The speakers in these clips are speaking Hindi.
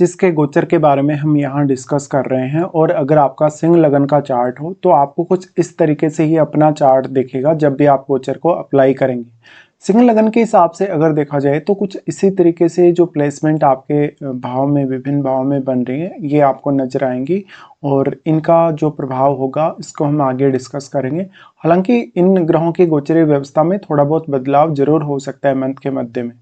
2025 के गोचर के बारे में हम यहाँ डिस्कस कर रहे हैं। और अगर आपका सिंह लगन का चार्ट हो तो आपको कुछ इस तरीके से ही अपना चार्ट दिखेगा जब भी आप गोचर को अप्लाई करेंगे। सिंह लगन के हिसाब से अगर देखा जाए तो कुछ इसी तरीके से जो प्लेसमेंट आपके भाव में, विभिन्न भाव में बन रही है, ये आपको नजर आएंगी और इनका जो प्रभाव होगा इसको हम आगे डिस्कस करेंगे। हालांकि इन ग्रहों की गोचरीय व्यवस्था में थोड़ा बहुत बदलाव जरूर हो सकता है मंथ के मध्य में।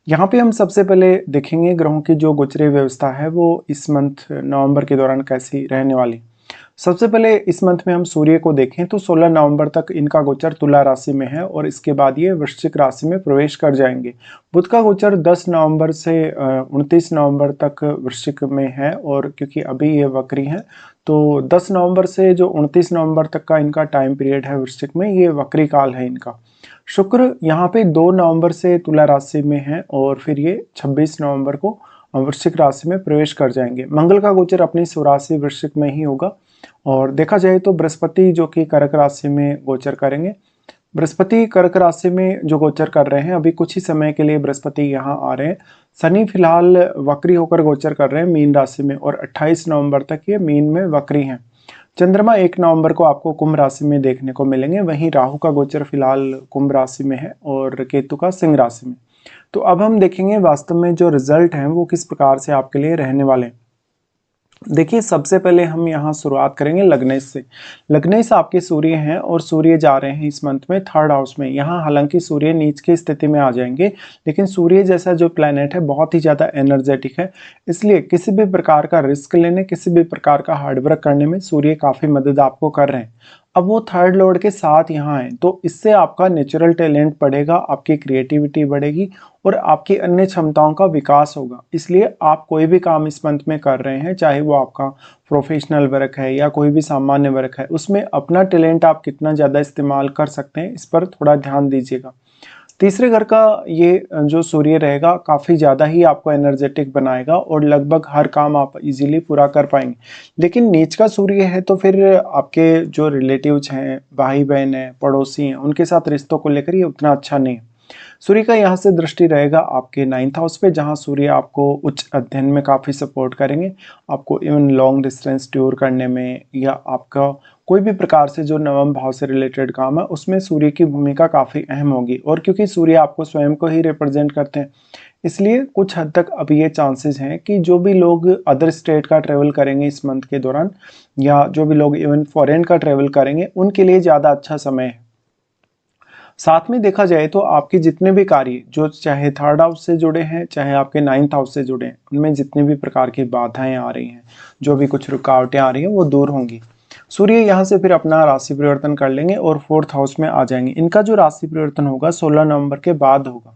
यहाँ पे हम सबसे पहले देखेंगे ग्रहों की जो गोचरीय व्यवस्था है वो इस मंथ नवंबर के दौरान कैसी रहने वाली। सबसे पहले इस मंथ में हम सूर्य को देखें तो 16 नवंबर तक इनका गोचर तुला राशि में है और इसके बाद ये वृश्चिक राशि में प्रवेश कर जाएंगे। बुध का गोचर 10 नवंबर से 29 नवंबर तक वृश्चिक में है और क्योंकि अभी ये वक्री है तो 10 नवंबर से जो 29 नवंबर तक का इनका टाइम पीरियड है वृश्चिक में, ये वक्री काल है इनका। शुक्र यहाँ पे 2 नवंबर से तुला राशि में है और फिर ये 26 नवंबर को वृश्चिक राशि में प्रवेश कर जाएंगे। मंगल का गोचर अपनी स्वराशि वृश्चिक में ही होगा। और देखा जाए तो बृहस्पति जो कि कर्क राशि में गोचर करेंगे, बृहस्पति कर्क राशि में जो गोचर कर रहे हैं, अभी कुछ ही समय के लिए बृहस्पति यहाँ आ रहे हैं। शनि फिलहाल वक्री होकर गोचर कर रहे हैं मीन राशि में और 28 नवंबर तक ये मीन में वक्री हैं। चंद्रमा 1 नवंबर को आपको कुंभ राशि में देखने को मिलेंगे। वहीं राहु का गोचर फिलहाल कुंभ राशि में है और केतु का सिंह राशि में। तो अब हम देखेंगे वास्तव में जो रिजल्ट हैं वो किस प्रकार से आपके लिए रहने वाले हैं। देखिए, सबसे पहले हम यहाँ शुरुआत करेंगे लग्नेश से। लग्नेश आपके सूर्य हैं और सूर्य जा रहे हैं इस मंथ में 3rd हाउस में। यहाँ हालांकि सूर्य नीच की स्थिति में आ जाएंगे, लेकिन सूर्य जैसा जो प्लैनेट है बहुत ही ज़्यादा एनर्जेटिक है, इसलिए किसी भी प्रकार का रिस्क लेने, किसी भी प्रकार का हार्डवर्क करने में सूर्य काफ़ी मदद आपको कर रहे हैं। अब वो 3rd लॉर्ड के साथ यहाँ है तो इससे आपका नेचुरल टैलेंट बढ़ेगा, आपकी क्रिएटिविटी बढ़ेगी और आपकी अन्य क्षमताओं का विकास होगा। इसलिए आप कोई भी काम इस मंथ में कर रहे हैं, चाहे वो आपका प्रोफेशनल वर्क है या कोई भी सामान्य वर्क है, उसमें अपना टैलेंट आप कितना ज़्यादा इस्तेमाल कर सकते हैं, इस पर थोड़ा ध्यान दीजिएगा। तीसरे घर का ये जो सूर्य रहेगा काफ़ी ज़्यादा ही आपको एनर्जेटिक बनाएगा और लगभग हर काम आप इजीली पूरा कर पाएंगे। लेकिन नीच का सूर्य है तो फिर आपके जो रिलेटिव्स हैं, भाई बहन हैं, पड़ोसी हैं, उनके साथ रिश्तों को लेकर ये उतना अच्छा नहीं है। सूर्य का यहाँ से दृष्टि रहेगा आपके 9th हाउस पे, जहाँ सूर्य आपको उच्च अध्ययन में काफ़ी सपोर्ट करेंगे। आपको इवन लॉन्ग डिस्टेंस टूर करने में या आपका कोई भी प्रकार से जो नवम भाव से रिलेटेड काम है उसमें सूर्य की भूमिका काफ़ी अहम होगी। और क्योंकि सूर्य आपको स्वयं को ही रिप्रेजेंट करते हैं, इसलिए कुछ हद तक अब ये चांसेस हैं कि जो भी लोग अदर स्टेट का ट्रेवल करेंगे इस मंथ के दौरान या जो भी लोग इवन फॉरेन का ट्रेवल करेंगे, उनके लिए ज़्यादा अच्छा समय है। साथ में देखा जाए तो आपके जितने भी कार्य जो चाहे 3rd हाउस से जुड़े हैं, चाहे आपके 9th हाउस से जुड़े हैं, उनमें जितनी भी प्रकार की बाधाएं आ रही हैं, जो भी कुछ रुकावटें आ रही हैं, वो दूर होंगी। सूर्य यहाँ से फिर अपना राशि परिवर्तन कर लेंगे और 4th हाउस में आ जाएंगे। इनका जो राशि परिवर्तन होगा 16 नवंबर के बाद होगा।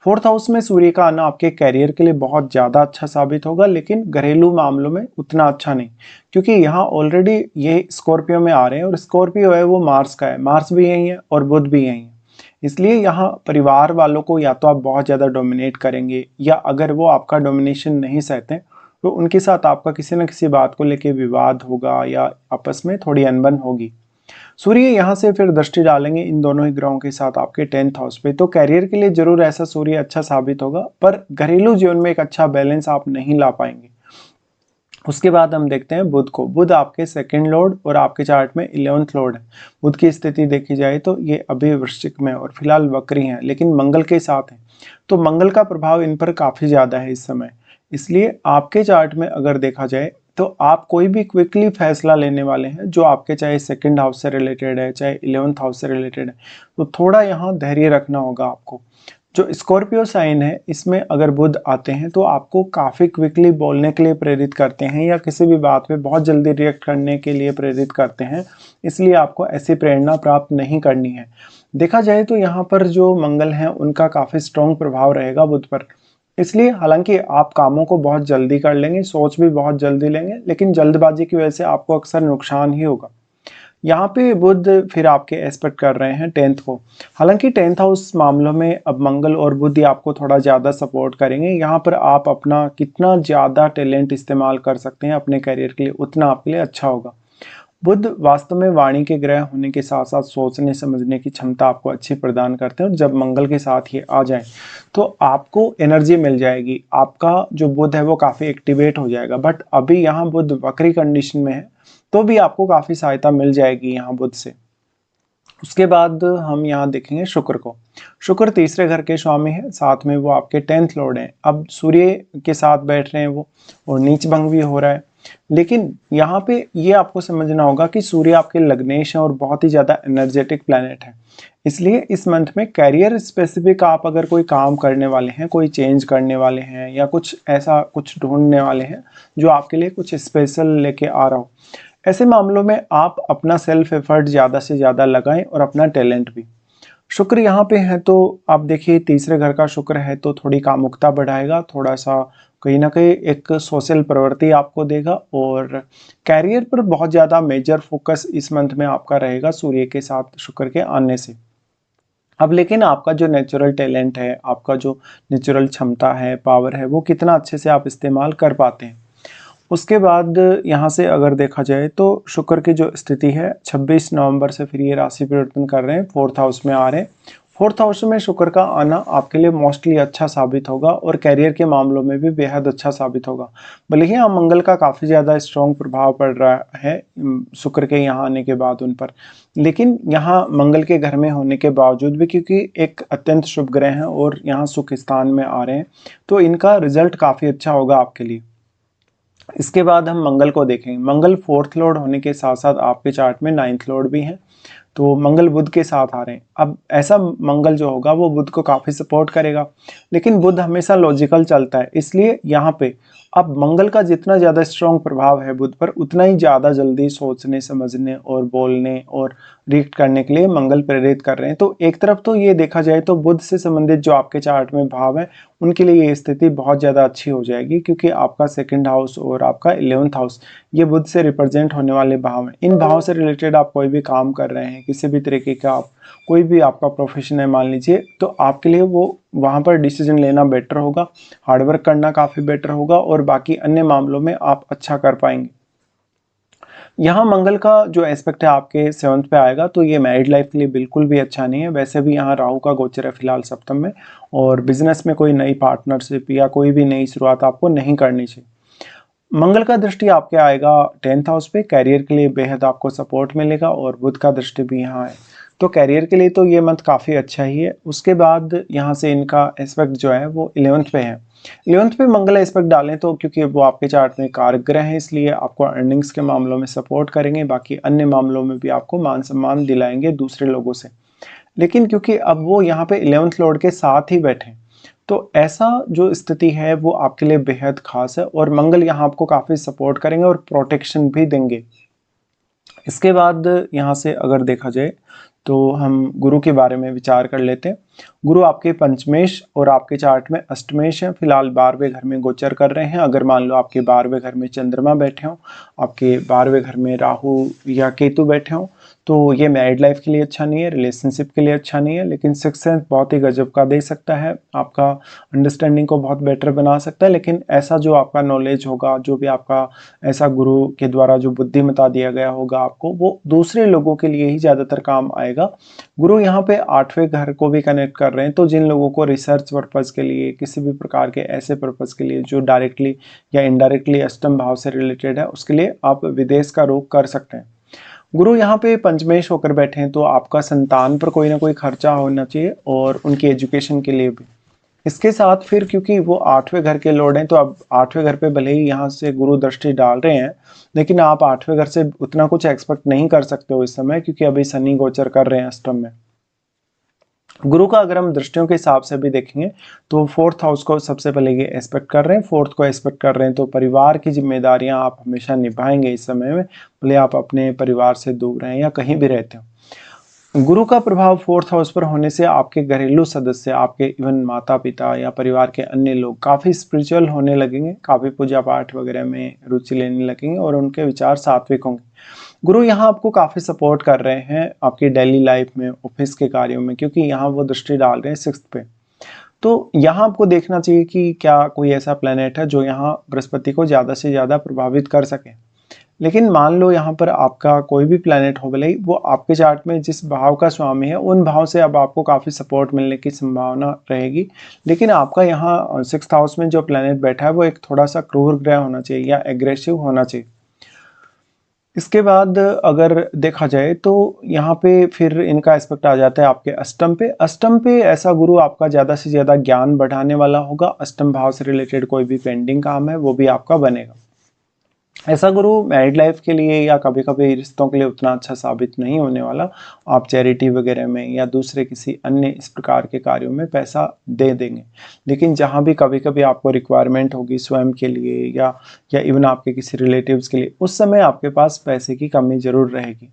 4th हाउस में सूर्य का आना आपके कैरियर के लिए बहुत ज़्यादा अच्छा साबित होगा, लेकिन घरेलू मामलों में उतना अच्छा नहीं, क्योंकि यहाँ ऑलरेडी ये स्कॉर्पियो में आ रहे हैं और स्कॉर्पियो है वो मार्स का है, मार्स भी यही है और बुध भी यही है। इसलिए यहाँ परिवार वालों को या तो आप बहुत ज़्यादा डोमिनेट करेंगे या अगर वो आपका डोमिनेशन नहीं सहते तो उनके साथ आपका किसी न किसी बात को लेके विवाद होगा या आपस में थोड़ी अनबन होगी। सूर्य यहाँ से फिर दृष्टि डालेंगे इन दोनों ही ग्रहों के साथ आपके 10th हाउस पे, तो कैरियर के लिए जरूर ऐसा सूर्य अच्छा साबित होगा, पर घरेलू जीवन में एक अच्छा बैलेंस आप नहीं ला पाएंगे। उसके बाद हम देखते हैं बुध को। बुध आपके 2nd लॉर्ड और आपके चार्ट में 11th लॉर्ड है। बुध की स्थिति देखी जाए तो ये अभी वृश्चिक में और फिलहाल वक्री हैं, लेकिन मंगल के साथ हैं, तो मंगल का प्रभाव इन पर काफ़ी ज़्यादा है इस समय। इसलिए आपके चार्ट में अगर देखा जाए तो आप कोई भी क्विकली फैसला लेने वाले हैं जो आपके चाहे 2nd हाउस से रिलेटेड है, चाहे 11th हाउस से रिलेटेड है, तो थोड़ा यहाँ धैर्य रखना होगा आपको। जो स्कॉर्पियो साइन है इसमें अगर बुध आते हैं तो आपको काफ़ी क्विकली बोलने के लिए प्रेरित करते हैं या किसी भी बात पे बहुत जल्दी रिएक्ट करने के लिए प्रेरित करते हैं, इसलिए आपको ऐसी प्रेरणा प्राप्त नहीं करनी है। देखा जाए तो यहाँ पर जो मंगल हैं उनका काफ़ी स्ट्रॉन्ग प्रभाव रहेगा बुध पर, इसलिए हालांकि आप कामों को बहुत जल्दी कर लेंगे, सोच भी बहुत जल्दी लेंगे, लेकिन जल्दबाजी की वजह से आपको अक्सर नुकसान ही होगा। यहाँ पे बुध फिर आपके एस्पेक्ट कर रहे हैं 10th को। हालांकि 10th हाउस मामलों में अब मंगल और बुध ही आपको थोड़ा ज़्यादा सपोर्ट करेंगे। यहाँ पर आप अपना कितना ज़्यादा टैलेंट इस्तेमाल कर सकते हैं अपने करियर के लिए, उतना आपके लिए अच्छा होगा। बुध वास्तव में वाणी के ग्रह होने के साथ साथ सोचने समझने की क्षमता आपको अच्छी प्रदान करते हैं, और जब मंगल के साथ ये आ जाए तो आपको एनर्जी मिल जाएगी, आपका जो बुध है वो काफ़ी एक्टिवेट हो जाएगा। बट अभी यहाँ बुध वक्री कंडीशन में है, तो भी आपको काफ़ी सहायता मिल जाएगी यहाँ बुध से। उसके बाद हम यहाँ देखेंगे शुक्र को। शुक्र तीसरे घर के स्वामी है, साथ में वो आपके 10th लॉर्ड हैं। अब सूर्य के साथ बैठ रहे हैं वो, और नीच भंग भी हो रहा है। लेकिन यहाँ पे ये आपको समझना होगा कि सूर्य आपके लग्नेश है और बहुत ही ज़्यादा एनर्जेटिक प्लैनेट है। इसलिए इस मंथ में कैरियर स्पेसिफिक आप अगर कोई काम करने वाले हैं, कोई चेंज करने वाले हैं, या कुछ ऐसा कुछ ढूंढने वाले हैं जो आपके लिए कुछ स्पेशल लेके आ रहा हो, ऐसे मामलों में आप अपना सेल्फ एफर्ट ज़्यादा से ज़्यादा लगाएं, और अपना टैलेंट भी। शुक्र यहाँ पे है तो आप देखिए तीसरे घर का शुक्र है तो थोड़ी कामुकता बढ़ाएगा, थोड़ा सा कहीं ना कहीं एक सोशल प्रवृत्ति आपको देगा, और कैरियर पर बहुत ज़्यादा मेजर फोकस इस मंथ में आपका रहेगा सूर्य के साथ शुक्र के आने से। अब लेकिन आपका जो नेचुरल टैलेंट है, आपका जो नेचुरल क्षमता है, पावर है, वो कितना अच्छे से आप इस्तेमाल कर पाते हैं। उसके बाद यहाँ से अगर देखा जाए तो शुक्र की जो स्थिति है 26 नवंबर से फिर ये राशि परिवर्तन कर रहे हैं, 4th हाउस में आ रहे हैं। 4th हाउस में शुक्र का आना आपके लिए मोस्टली अच्छा साबित होगा, और कैरियर के मामलों में भी बेहद अच्छा साबित होगा। भले ही यहाँ मंगल का काफ़ी ज़्यादा स्ट्रॉन्ग प्रभाव पड़ रहा है शुक्र के यहाँ आने के बाद उन पर, लेकिन यहाँ मंगल के घर में होने के बावजूद भी, क्योंकि एक अत्यंत शुभ ग्रह हैं और यहाँ सुख स्थान में आ रहे हैं, तो इनका रिजल्ट काफ़ी अच्छा होगा आपके लिए। इसके बाद हम मंगल को देखेंगे। मंगल 4th लॉर्ड होने के साथ साथ आपके चार्ट में 9th लॉर्ड भी हैं, तो मंगल बुध के साथ आ रहे हैं। अब ऐसा मंगल जो होगा वो बुध को काफ़ी सपोर्ट करेगा, लेकिन बुध हमेशा लॉजिकल चलता है, इसलिए यहाँ पे अब मंगल का जितना ज़्यादा स्ट्रॉन्ग प्रभाव है बुध पर, उतना ही ज़्यादा जल्दी सोचने समझने और बोलने और रिएक्ट करने के लिए मंगल प्रेरित कर रहे हैं। तो एक तरफ तो ये देखा जाए तो बुध से संबंधित जो आपके चार्ट में भाव है उनके लिए ये स्थिति बहुत ज़्यादा अच्छी हो जाएगी, क्योंकि आपका 2nd हाउस और आपका 11th हाउस ये बुध से रिप्रेजेंट होने वाले भाव हैं। इन भाव से रिलेटेड आप कोई भी काम कर रहे हैं, किसी भी तरीके का आप कोई भी आपका प्रोफेशन है मान लीजिए, तो आपके लिए वो वहाँ पर डिसीजन लेना बेटर होगा, हार्डवर्क करना काफ़ी बेटर होगा, और बाकी अन्य मामलों में आप अच्छा कर पाएंगे। यहाँ मंगल का जो एस्पेक्ट है आपके 7th पे आएगा, तो ये मैरिड लाइफ के लिए बिल्कुल भी अच्छा नहीं है। वैसे भी यहाँ राहु का गोचर है फिलहाल सप्तम में, और बिजनेस में कोई नई पार्टनरशिप या कोई भी नई शुरुआत आपको नहीं करनी चाहिए। मंगल का दृष्टि आपके आएगा 10th हाउस पे, कैरियर के लिए बेहद आपको सपोर्ट मिलेगा, और बुध का दृष्टि भी यहाँ है, तो कैरियर के लिए तो ये मंथ काफ़ी अच्छा ही है। उसके बाद यहाँ से इनका एस्पेक्ट जो है वो 11th पे है। 11th पे मंगल एस्पेक्ट डालें तो क्योंकि वो आपके चार्ट में कारक ग्रह है, इसलिए आपको अर्निंग्स के मामलों में सपोर्ट करेंगे, बाकी अन्य मामलों में भी आपको मान सम्मान दिलाएंगे दूसरे लोगों से। लेकिन क्योंकि अब वो यहाँ पे 11th लॉर्ड के साथ ही बैठे, तो ऐसा जो स्थिति है वो आपके लिए बेहद खास है, और मंगल यहाँ आपको काफ़ी सपोर्ट करेंगे और प्रोटेक्शन भी देंगे। इसके बाद यहाँ से अगर देखा जाए तो हम गुरु के बारे में विचार कर लेते हैं। गुरु आपके पंचमेश और आपके चार्ट में अष्टमेश है, फिलहाल 12वें घर में गोचर कर रहे हैं। अगर मान लो आपके 12वें घर में चंद्रमा बैठे हों, आपके 12वें घर में राहु या केतु बैठे हों, तो ये मैरिड लाइफ के लिए अच्छा नहीं है, रिलेशनशिप के लिए अच्छा नहीं है, लेकिन सिक्स सेंस बहुत ही गजब का दे सकता है, आपका अंडरस्टैंडिंग को बहुत बेटर बना सकता है। लेकिन ऐसा जो आपका नॉलेज होगा, जो भी आपका ऐसा गुरु के द्वारा जो बुद्धिमत्ता दिया गया होगा आपको, वो दूसरे लोगों के लिए ही ज़्यादातर काम आएगा। गुरु यहाँ पे 8वें घर को भी कनेक्ट कर रहे हैं, तो जिन लोगों को रिसर्च पर्पज़ के लिए, किसी भी प्रकार के ऐसे पर्पज़ के लिए जो डायरेक्टली या इनडायरेक्टली अष्टम भाव से रिलेटेड है, उसके लिए आप विदेश का रुख कर सकते हैं। गुरु यहाँ पे पंचमेश होकर बैठे हैं, तो आपका संतान पर कोई ना कोई खर्चा होना चाहिए, और उनकी एजुकेशन के लिए भी। इसके साथ फिर क्योंकि वो 8वें घर के लॉर्ड हैं, तो अब 8वें घर पे भले ही यहाँ से गुरु दृष्टि डाल रहे हैं, लेकिन आप 8वें घर से उतना कुछ एक्सपेक्ट नहीं कर सकते हो इस समय, क्योंकि अभी शनि गोचर कर रहे हैं अष्टम में। गुरु का अगर हम दृष्टियों के हिसाब से भी देखेंगे तो 4th हाउस को सबसे पहले ये एस्पेक्ट कर रहे हैं, 4th को एस्पेक्ट कर रहे हैं, तो परिवार की जिम्मेदारियां आप हमेशा निभाएंगे इस समय में, भले आप अपने परिवार से दूर रहें या कहीं भी रहते हो। गुरु का प्रभाव 4th हाउस पर होने से आपके घरेलू सदस्य, आपके इवन माता पिता या परिवार के अन्य लोग काफ़ी स्पिरिचुअल होने लगेंगे, काफ़ी पूजा पाठ वगैरह में रुचि लेने लगेंगे, और उनके विचार सात्विक होंगे। गुरु यहाँ आपको काफ़ी सपोर्ट कर रहे हैं आपकी डेली लाइफ में, ऑफिस के कार्यों में, क्योंकि यहाँ वो दृष्टि डाल रहे हैं 6th पे। तो यहाँ आपको देखना चाहिए कि क्या कोई ऐसा प्लेनेट है जो यहाँ बृहस्पति को ज़्यादा से ज़्यादा प्रभावित कर सके। लेकिन मान लो यहाँ पर आपका कोई भी प्लैनेट हो, भले ही वो आपके चार्ट में जिस भाव का स्वामी है उन भाव से अब आपको काफ़ी सपोर्ट मिलने की संभावना रहेगी। लेकिन आपका यहाँ 6th हाउस में जो प्लैनेट बैठा है वो एक थोड़ा सा क्रूर ग्रह होना चाहिए या एग्रेसिव होना चाहिए। इसके बाद अगर देखा जाए तो यहाँ पे फिर इनका एस्पेक्ट आ जाता है आपके अष्टम पे। अष्टम पे ऐसा गुरु आपका ज़्यादा से ज़्यादा ज्ञान बढ़ाने वाला होगा। अष्टम भाव से रिलेटेड कोई भी पेंडिंग काम है वो भी आपका बनेगा। ऐसा गुरु मैरिड लाइफ के लिए या कभी कभी रिश्तों के लिए उतना अच्छा साबित नहीं होने वाला। आप चैरिटी वगैरह में या दूसरे किसी अन्य इस प्रकार के कार्यों में पैसा दे देंगे। लेकिन जहाँ भी कभी कभी आपको रिक्वायरमेंट होगी स्वयं के लिए या इवन आपके किसी रिलेटिव्स के लिए, उस समय आपके पास पैसे की कमी जरूर रहेगी।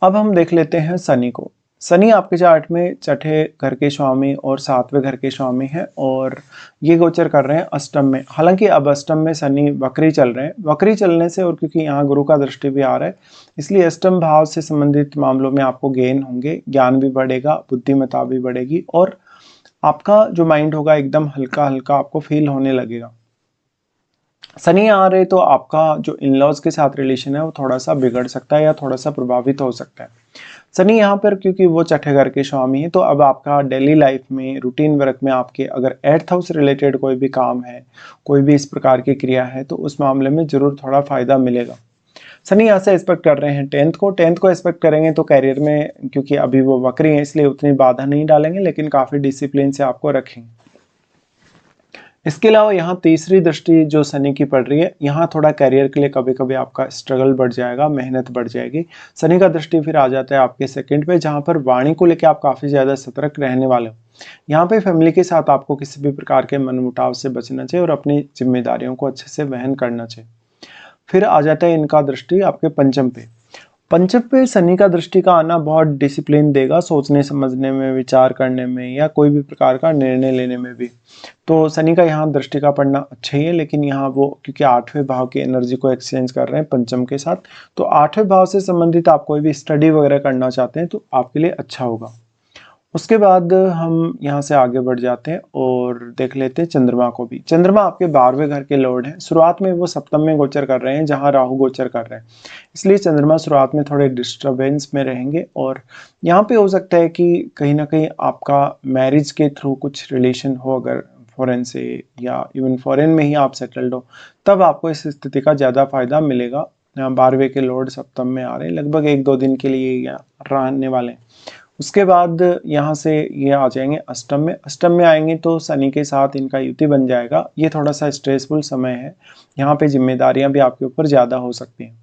अब हम देख लेते हैं शनि को। शनि आपके चार्ट में छठे घर के स्वामी और 7वें घर के स्वामी हैं और ये गोचर कर रहे हैं अष्टम में। हालांकि अब अष्टम में शनि वक्री चल रहे हैं। वक्री चलने से और क्योंकि यहाँ गुरु का दृष्टि भी आ रहा है, इसलिए अष्टम भाव से संबंधित मामलों में आपको गेन होंगे, ज्ञान भी बढ़ेगा, बुद्धिमत्ता भी बढ़ेगी और आपका जो माइंड होगा एकदम हल्का हल्का आपको फील होने लगेगा। शनि आ रहे तो आपका जो इन लॉज के साथ रिलेशन है वो थोड़ा सा बिगड़ सकता है या थोड़ा सा प्रभावित हो सकता है। शनि यहाँ पर क्योंकि वो छठे घर के स्वामी है, तो अब आपका डेली लाइफ में रूटीन वर्क में आपके अगर 8th हाउस रिलेटेड कोई भी काम है, कोई भी इस प्रकार की क्रिया है, तो उस मामले में जरूर थोड़ा फायदा मिलेगा। शनि यहाँ से एक्सपेक्ट कर रहे हैं 10th को एक्सपेक्ट करेंगे तो कैरियर में, क्योंकि अभी वो वक्री है इसलिए उतनी बाधा नहीं डालेंगे, लेकिन काफी डिसिप्लिन से आपको रखेंगे। इसके अलावा यहाँ तीसरी दृष्टि जो शनि की पड़ रही है, यहाँ थोड़ा करियर के लिए कभी कभी आपका स्ट्रगल बढ़ जाएगा, मेहनत बढ़ जाएगी। शनि का दृष्टि फिर आ जाता है आपके सेकंड पे, जहाँ पर वाणी को लेकर आप काफ़ी ज़्यादा सतर्क रहने वाले हो। यहाँ पे फैमिली के साथ आपको किसी भी प्रकार के मनमुटाव से बचना चाहिए और अपनी जिम्मेदारियों को अच्छे से वहन करना चाहिए। फिर आ जाता है इनका दृष्टि आपके पंचम पे। पंचम पे शनि का दृष्टि का आना बहुत डिसिप्लिन देगा, सोचने समझने में, विचार करने में या कोई भी प्रकार का निर्णय लेने में भी। तो शनि का यहाँ दृष्टि का पड़ना अच्छा ही है, लेकिन यहाँ वो क्योंकि 8वें भाव की एनर्जी को एक्सचेंज कर रहे हैं पंचम के साथ, तो 8वें भाव से संबंधित आप कोई भी स्टडी वगैरह करना चाहते हैं तो आपके लिए अच्छा होगा। उसके बाद हम यहाँ से आगे बढ़ जाते हैं और देख लेते हैं चंद्रमा को भी। चंद्रमा आपके 12वें घर के लॉर्ड हैं। शुरुआत में वो सप्तम में गोचर कर रहे हैं जहाँ राहु गोचर कर रहे हैं, इसलिए चंद्रमा शुरुआत में थोड़े डिस्टर्बेंस में रहेंगे और यहाँ पे हो सकता है कि कहीं ना कहीं आपका मैरिज के थ्रू कुछ रिलेशन हो, अगर फॉरेन से या इवन फॉरेन में ही आप सेटल्ड हो, तब आपको इस स्थिति का ज़्यादा फायदा मिलेगा। 12वें के लॉर्ड सप्तम में आ रहे हैं, लगभग 1-2 दिन के लिए यहाँ रहने वाले हैं। उसके बाद यहाँ से ये आ जाएंगे अष्टम में। अष्टम में आएंगे तो शनि के साथ इनका युति बन जाएगा। ये थोड़ा सा स्ट्रेसफुल समय है, यहाँ पे जिम्मेदारियां भी आपके ऊपर ज़्यादा हो सकती हैं।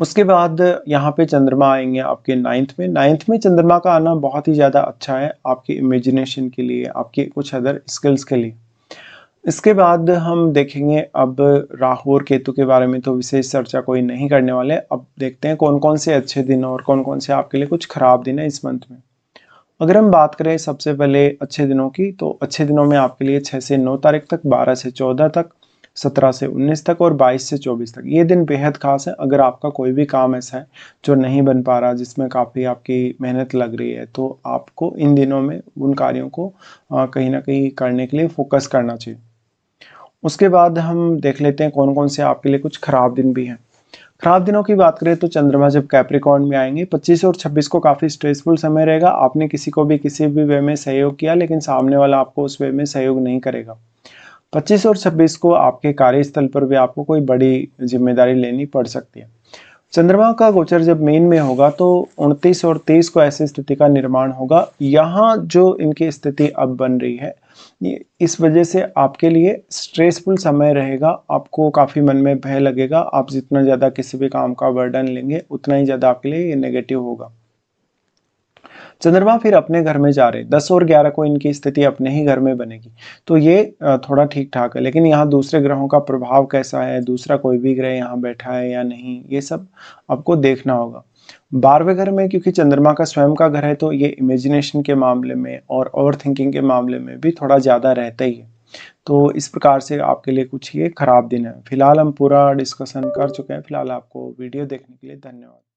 उसके बाद यहाँ पे चंद्रमा आएंगे आपके 9th में। 9th में चंद्रमा का आना बहुत ही ज़्यादा अच्छा है आपकी इमेजिनेशन के लिए, आपके कुछ अदर स्किल्स के लिए। इसके बाद हम देखेंगे अब राहु और केतु के बारे में तो विशेष चर्चा कोई नहीं करने वाले। अब देखते हैं कौन कौन से अच्छे दिन और कौन कौन से आपके लिए कुछ खराब दिन है इस मंथ में। अगर हम बात करें सबसे पहले अच्छे दिनों की, तो अच्छे दिनों में आपके लिए 6 से 9 तारीख तक, 12 से 14 तक, 17 से 19 तक और 22 से 24 तक। ये दिन बेहद खास है। अगर आपका कोई भी काम ऐसा है जो नहीं बन पा रहा, जिसमें काफ़ी आपकी मेहनत लग रही है, तो आपको इन दिनों में उन कार्यों को कहीं ना कहीं करने के लिए फोकस करना चाहिए। उसके बाद हम देख लेते हैं कौन कौन से आपके लिए कुछ खराब दिन भी हैं। खराब दिनों की बात करें तो चंद्रमा जब कैप्रिकॉर्न में आएंगे 25 और 26 को काफ़ी स्ट्रेसफुल समय रहेगा। आपने किसी को भी किसी भी वे में सहयोग किया, लेकिन सामने वाला आपको उस वे में सहयोग नहीं करेगा। 25 और 26 को आपके कार्यस्थल पर भी आपको कोई बड़ी जिम्मेदारी लेनी पड़ सकती है। चंद्रमा का गोचर जब मीन में होगा तो 29 और 23 को ऐसी स्थिति का निर्माण होगा। यहाँ जो इनकी स्थिति अब बन रही है, इस वजह से आपके लिए स्ट्रेसफुल समय रहेगा। आपको काफ़ी मन में भय लगेगा। आप जितना ज़्यादा किसी भी काम का बर्डन लेंगे उतना ही ज़्यादा आपके लिए ये नेगेटिव होगा। चंद्रमा फिर अपने घर में जा रहे, 10 और 11 को इनकी स्थिति अपने ही घर में बनेगी, तो ये थोड़ा ठीक ठाक है। लेकिन यहाँ दूसरे ग्रहों का प्रभाव कैसा है, दूसरा कोई भी ग्रह यहाँ बैठा है या नहीं, ये सब आपको देखना होगा। 12वें घर में क्योंकि चंद्रमा का स्वयं का घर है, तो ये इमेजिनेशन के मामले में और ओवर थिंकिंग के मामले में भी थोड़ा ज़्यादा रहता ही है। तो इस प्रकार से आपके लिए कुछ ये खराब दिन है। फिलहाल हम पूरा डिस्कशन कर चुके हैं। फिलहाल आपको वीडियो देखने के लिए धन्यवाद।